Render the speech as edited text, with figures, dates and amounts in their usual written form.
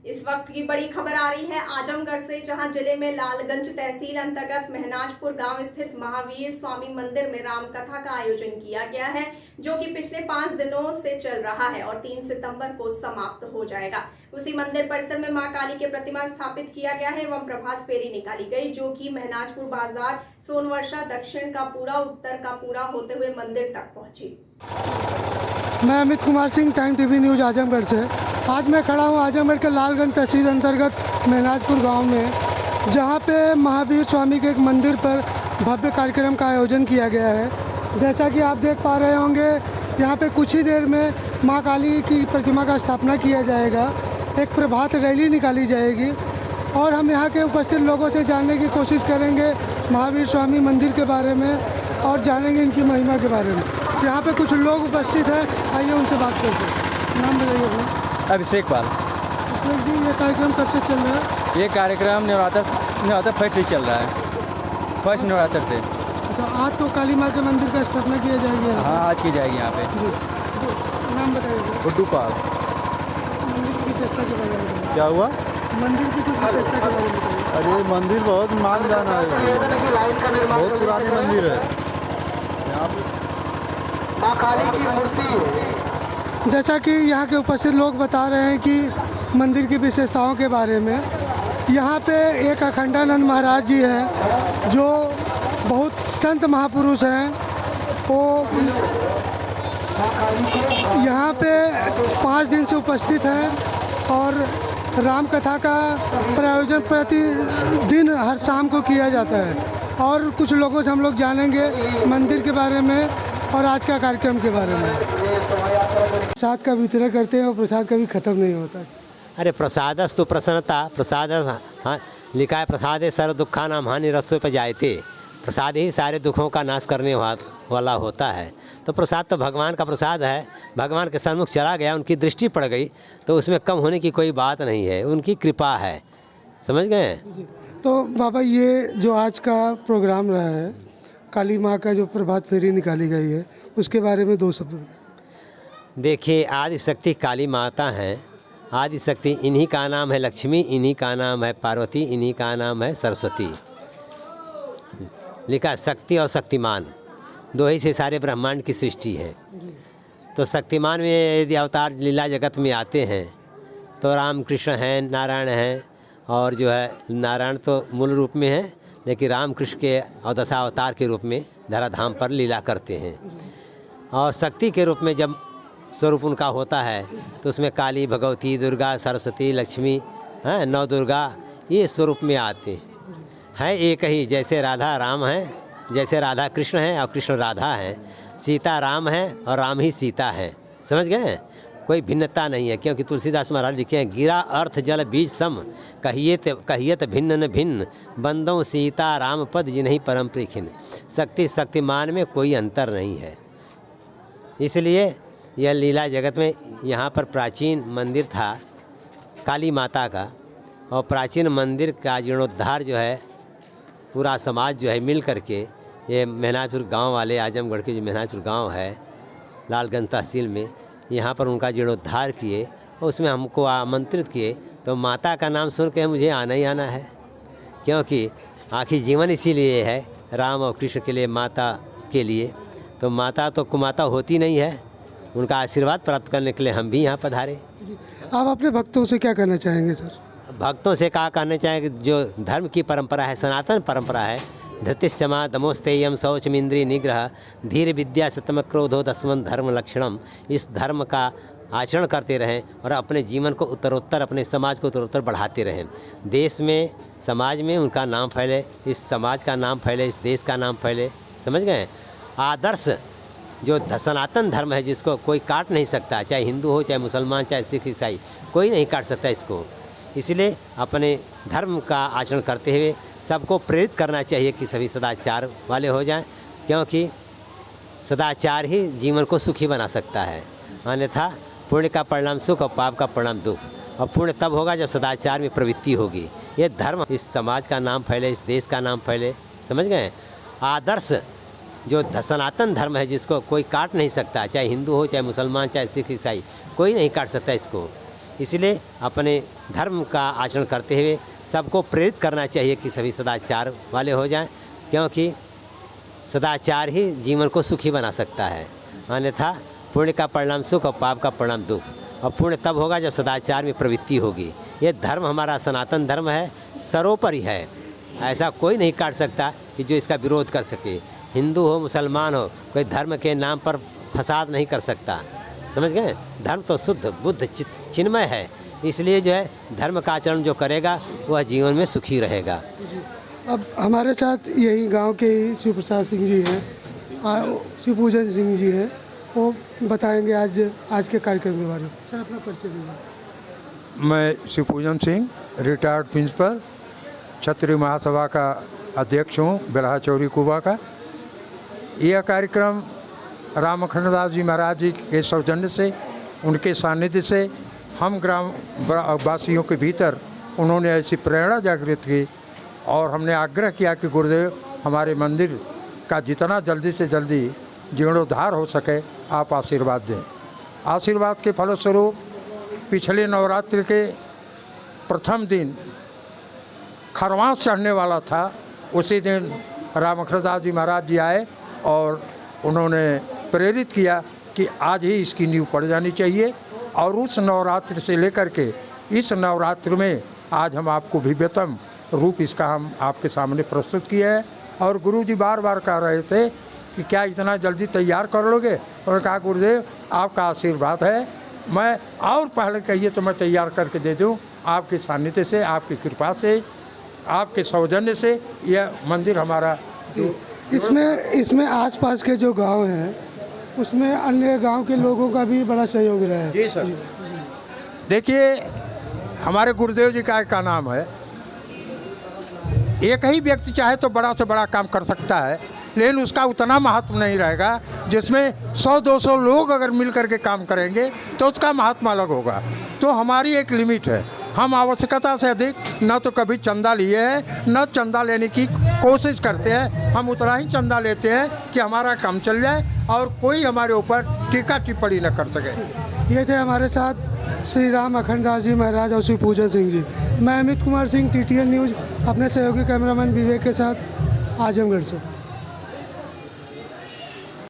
इस वक्त की बड़ी खबर आ रही है आजमगढ़ से, जहां जिले में लालगंज तहसील अंतर्गत महनाजपुर गांव स्थित महावीर स्वामी मंदिर में राम कथा का आयोजन किया गया है, जो कि पिछले 5 दिनों से चल रहा है और 3 सितंबर को समाप्त हो जाएगा। उसी मंदिर परिसर में मां काली के प्रतिमा स्थापित किया गया है एवं प्रभात फेरी निकाली गई, जो कि महनाजपुर बाजार, सोनवर्षा दक्षिण का पूरा, उत्तर का पूरा होते हुए मंदिर तक पहुंची। मैं Amit Kumar Singh, time TV news Azamgarh से। आज मैं खड़ा हूँ आजमगढ़ के लालगंज तहसील अंतर्गत महनाजपुर गांव में, जहां पे महावीर स्वामी के एक मंदिर पर भव्य कार्यक्रम का आयोजन किया गया है। जैसा कि आप देख पा रहे होंगे, यहां पे कुछ ही देर में मां काली की प्रतिमा का स्थापना किया जाएगा, एक प्रभात रैली निकाली जाएगी और हम यहाँ के उपस्थित लोगों से जानने की कोशिश करेंगे महावीर स्वामी मंदिर के बारे में और जानेंगे इनकी महिमा के बारे में। यहाँ पे कुछ लोग उपस्थित हैं, आइए उनसे बात करते हैं। नाम बताइए अपना। अभिषेक पाल। अभिषेक जी, ये कार्यक्रम कब से चल रहा है? ये कार्यक्रम नवरात्र फर्स्ट से चल रहा है, फर्स्ट नवरात्र से। अच्छा, आज तो काली माँ के मंदिर का स्थापना किया जाएगी? हाँ, आज की जाएगी यहाँ पे। नाम बताइए। गुड्डू पाल। मंदिर की विशेषता के बारे में बताइए। क्या हुआ? मंदिर की कुछ विशेषता के बारे में बताइए। अरे मंदिर बहुत मान जाना है, बहुत पुरानी मंदिर है। यहाँ पे मां काली की मूर्ति है। जैसा कि यहाँ के उपस्थित लोग बता रहे हैं कि मंदिर की विशेषताओं के बारे में, यहाँ पे एक अखंडानंद महाराज जी हैं जो बहुत संत महापुरुष हैं। वो यहाँ पे 5 दिन से उपस्थित हैं और राम कथा का प्रायोजन प्रतिदिन हर शाम को किया जाता है। और कुछ लोगों से हम लोग जानेंगे मंदिर के बारे में और आज का कार्यक्रम के बारे में। प्रसाद का वितरण करते हैं और प्रसाद कभी ख़त्म नहीं होता। अरे प्रसादस्तु प्रसन्नता, प्रसाद, हाँ लिखा है प्रसादे सर्व दुखा नाम हानि रसों पर जायते। प्रसाद ही सारे दुखों का नाश करने वाला होता है। तो प्रसाद तो भगवान का प्रसाद है। भगवान के सन्मुख चला गया, उनकी दृष्टि पड़ गई तो उसमें कम होने की कोई बात नहीं है, उनकी कृपा है। समझ गए? तो बाबा, ये जो आज का प्रोग्राम रहा है, काली माँ का जो प्रभात फेरी निकाली गई है, उसके बारे में 2 शब्द। देखिए, आदि शक्ति काली माता हैं। आदि शक्ति इन्हीं का नाम है लक्ष्मी, इन्हीं का नाम है पार्वती, इन्हीं का नाम है सरस्वती। लिखा शक्ति और शक्तिमान, 2 ही से सारे ब्रह्मांड की सृष्टि है। तो शक्तिमान में यदि अवतार लीला जगत में आते हैं तो राम कृष्ण हैं, नारायण हैं, और जो है नारायण तो मूल रूप में है, लेकिन राम कृष्ण के और दशावतार के रूप में धराधाम पर लीला करते हैं। और शक्ति के रूप में जब स्वरूप उनका होता है तो उसमें काली, भगवती, दुर्गा, सरस्वती, लक्ष्मी, हैं, 9 दुर्गा, ये स्वरूप में आते हैं। एक ही, जैसे राधा राम हैं, जैसे राधा कृष्ण हैं और कृष्ण राधा हैं, सीता राम है और राम ही सीता है। समझ गए? कोई भिन्नता नहीं है, क्योंकि तुलसीदास महाराज लिखे हैं, गिरा अर्थ जल बीज सम, कहियत भिन्न न भिन्न, बंदों सीता राम पद जिन्हीं परम प्रिखिन। शक्ति शक्तिमान में कोई अंतर नहीं है। इसलिए यह लीला जगत में यहाँ पर प्राचीन मंदिर था काली माता का, और प्राचीन मंदिर का जीर्णोद्धार जो है पूरा समाज जो है मिल करके, ये महनाजपुर गांव वाले, आजमगढ़ के जो महनाजपुर गांव है लालगंज तहसील में, यहाँ पर उनका जीर्णोद्धार किए और उसमें हमको आमंत्रित किए। तो माता का नाम सुन के मुझे आना ही आना है, क्योंकि आखिर जीवन इसीलिए है, राम और कृष्ण के लिए, माता के लिए। तो माता तो कुमाता होती नहीं है, उनका आशीर्वाद प्राप्त करने के लिए हम भी यहाँ पधारे। आप अपने भक्तों से क्या कहना चाहेंगे सर? भक्तों से क्या कहना चाहेंगे? जो धर्म की परंपरा है, सनातन परंपरा है, धृतिश्चमा दमोस्तेयम शौचमिंद्रिय निग्रह धीर विद्या सतम क्रोधो दशमन धर्म लक्षणम, इस धर्म का आचरण करते रहें और अपने जीवन को उत्तरोत्तर, अपने समाज को उत्तरोत्तर बढ़ाते रहें। देश में, समाज में उनका नाम फैले, इस समाज का नाम फैले, इस देश का नाम फैले। समझ गए? आदर्श जो सनातन धर्म है, जिसको कोई काट नहीं सकता, चाहे हिंदू हो, चाहे मुसलमान, चाहे सिख, ईसाई, कोई नहीं काट सकता इसको। इसलिए अपने धर्म का आचरण करते हुए सबको प्रेरित करना चाहिए कि सभी सदाचार वाले हो जाएं, क्योंकि सदाचार ही जीवन को सुखी बना सकता है। अन्यथा पुण्य का परिणाम सुख और पाप का परिणाम दुख, और पुण्य तब होगा जब सदाचार में प्रवृत्ति होगी। ये धर्म इस समाज का नाम फैले, इस देश का नाम फैले। समझ गए? आदर्श जो सनातन धर्म है, जिसको कोई काट नहीं सकता, चाहे हिंदू हो, चाहे मुसलमान, चाहे सिख, ईसाई, कोई नहीं काट सकता इसको। इसलिए अपने धर्म का आचरण करते हुए सबको प्रेरित करना चाहिए कि सभी सदाचार वाले हो जाएं, क्योंकि सदाचार ही जीवन को सुखी बना सकता है। अन्यथा पुण्य का परिणाम सुख और पाप का परिणाम दुख, और पुण्य तब होगा जब सदाचार में प्रवृत्ति होगी। ये धर्म हमारा सनातन धर्म है, सर्वोपरि है। ऐसा कोई नहीं काट सकता कि जो इसका विरोध कर सके। हिंदू हो मुसलमान हो, कोई धर्म के नाम पर फसाद नहीं कर सकता, समझ गए। धर्म तो शुद्ध बुद्ध चिन्मय है, इसलिए जो है धर्म का आचरण जो करेगा वह जीवन में सुखी रहेगा। अब हमारे साथ यही गांव के ही शिव प्रसाद सिंह जी हैं, शिव पूजन सिंह जी हैं, वो बताएंगे आज के कार्यक्रम के बारे में। सर अपना परिचय दीजिए। मैं शिव पूजन सिंह, रिटायर्ड प्रिंसिपल, क्षत्रिय महासभा का अध्यक्ष हूँ बेल्हा चौरी कुबा का। यह कार्यक्रम रामखंड दास जी महाराज जी के सौजन्य से, उनके सानिध्य से हम ग्राम वासियों के भीतर उन्होंने ऐसी प्रेरणा जागृत की और हमने आग्रह किया कि गुरुदेव हमारे मंदिर का जितना जल्दी से जल्दी जीर्णोद्धार हो सके आप आशीर्वाद दें। आशीर्वाद के फलस्वरूप पिछले नवरात्रि के प्रथम दिन खरवास चढ़ने वाला था, उसी दिन रामखंड दास जी महाराज जी आए और उन्होंने प्रेरित किया कि आज ही इसकी नींव पड़ जानी चाहिए। और उस नवरात्रि से लेकर के इस नवरात्रि में आज हम आपको भव्यतम रूप इसका हम आपके सामने प्रस्तुत किए हैं। और गुरुजी बार बार कह रहे थे कि क्या इतना जल्दी तैयार कर लोगे? उन्होंने कहा गुरुदेव आपका आशीर्वाद है, मैं और पहले कहिए तो मैं तैयार करके दे दूँ। आपके सानिध्य से, आपकी कृपा से, आपके सौजन्य से यह मंदिर हमारा इसमें आसपास के जो गांव हैं उसमें अन्य गांव के लोगों का भी बड़ा सहयोग रहा है। जी सर। देखिए हमारे गुरुदेव जी का नाम है, एक ही व्यक्ति चाहे तो बड़ा से बड़ा काम कर सकता है, लेकिन उसका उतना महत्व नहीं रहेगा। जिसमें 100-200 लोग अगर मिल कर के काम करेंगे तो उसका महत्व अलग होगा। तो हमारी एक लिमिट है, हम आवश्यकता से अधिक न तो कभी चंदा लिए हैं न चंदा लेने की कोशिश करते हैं। हम उतना ही चंदा लेते हैं कि हमारा काम चल जाए और कोई हमारे ऊपर टीका टिप्पणी न कर सके। ये थे हमारे साथ श्री राम अखंड दास जी महाराज और शिव पूजन सिंह जी। मैं अमित कुमार सिंह, TTN न्यूज़, अपने सहयोगी कैमरामैन विवेक के साथ आजमगढ़ से।